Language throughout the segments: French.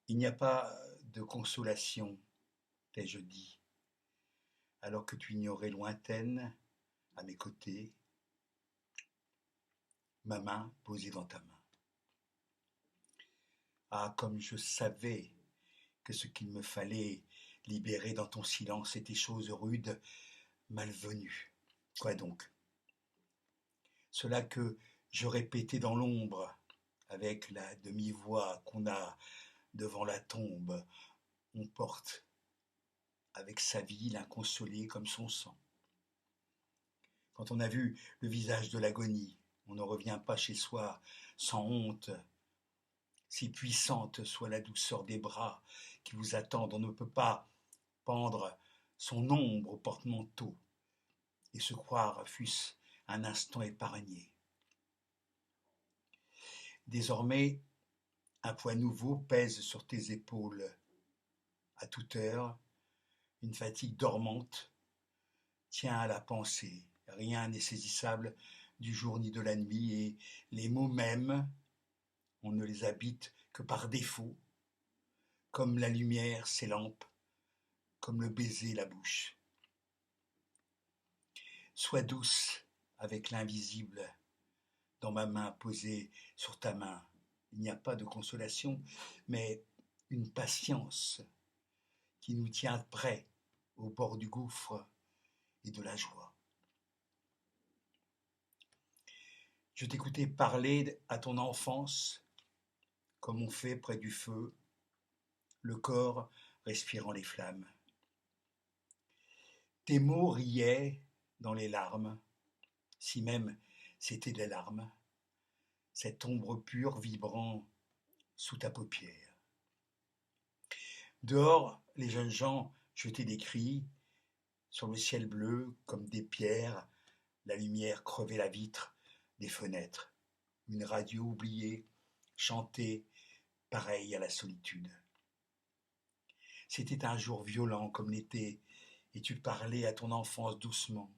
Il n'y a pas de consolation, t'ai-je dit, alors que tu ignorais lointaine, à mes côtés, ma main posée dans ta main. Ah, comme je savais que ce qu'il me fallait libérer dans ton silence était chose rude, malvenue. Quoi donc? Cela que je répétais dans l'ombre, avec la demi-voix qu'on a devant la tombe, on porte avec sa vie l'inconsolé comme son sang. Quand on a vu le visage de l'agonie, on ne revient pas chez soi sans honte. Si puissante soit la douceur des bras qui vous attendent, on ne peut pas pendre son ombre au porte-manteau et se croire fût-ce un instant épargné. Désormais, un poids nouveau pèse sur tes épaules. À toute heure, une fatigue dormante tient à la pensée. Rien n'est saisissable du jour ni de la nuit, et les mots mêmes, on ne les habite que par défaut, comme la lumière ses lampes, comme le baiser la bouche. Sois douce avec l'invisible dans ma main posée sur ta main. Il n'y a pas de consolation, mais une patience qui nous tient prêts au bord du gouffre et de la joie. Je t'écoutais parler à ton enfance, comme on fait près du feu, le corps respirant les flammes. Tes mots riaient dans les larmes, si même c'étaient des larmes, cette ombre pure vibrant sous ta paupière. Dehors, les jeunes gens jetaient des cris, sur le ciel bleu, comme des pierres, la lumière crevait la vitre des fenêtres. Une radio oubliée chantait pareil à la solitude. C'était un jour violent comme l'été, et tu parlais à ton enfance doucement,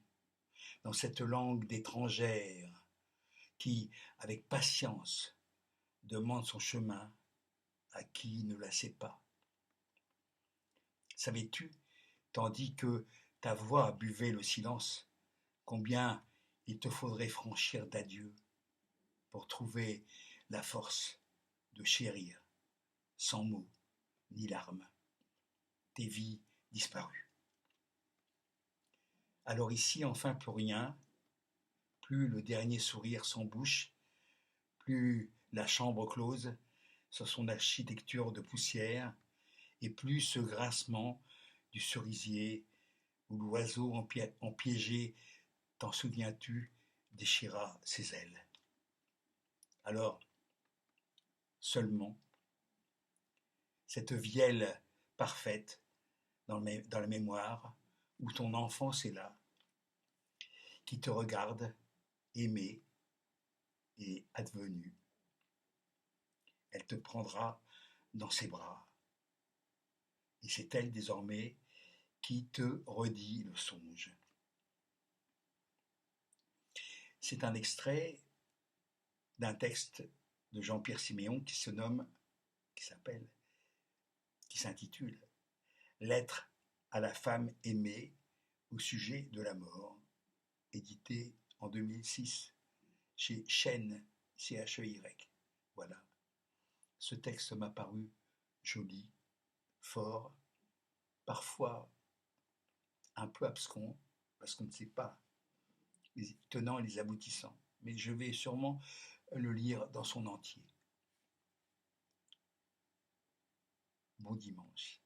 dans cette langue d'étrangère qui, avec patience, demande son chemin à qui ne la sait pas. Savais-tu, tandis que ta voix buvait le silence, combien il te faudrait franchir d'adieu pour trouver la force de chérir sans mots ni larmes tes vies disparues. Alors ici, enfin, plus rien, plus le dernier sourire sans bouche, plus la chambre close sur son architecture de poussière, et plus ce grincement du cerisier où l'oiseau empiégé, t'en souviens-tu, déchira ses ailes. Alors, seulement, cette vielle parfaite dans la mémoire, où ton enfance est là, qui te regarde, aimée et advenue. Elle te prendra dans ses bras, et c'est elle désormais qui te redit le songe. C'est un extrait d'un texte de Jean-Pierre Siméon qui s'intitule Lettre à la femme aimée au sujet de la mort, édité en 2006 chez Chêne, CHEY. Voilà. Ce texte m'a paru joli, fort, parfois un peu abscon, parce qu'on ne sait pas les tenants et les aboutissants. Mais je vais sûrement le lire dans son entier. Bon dimanche.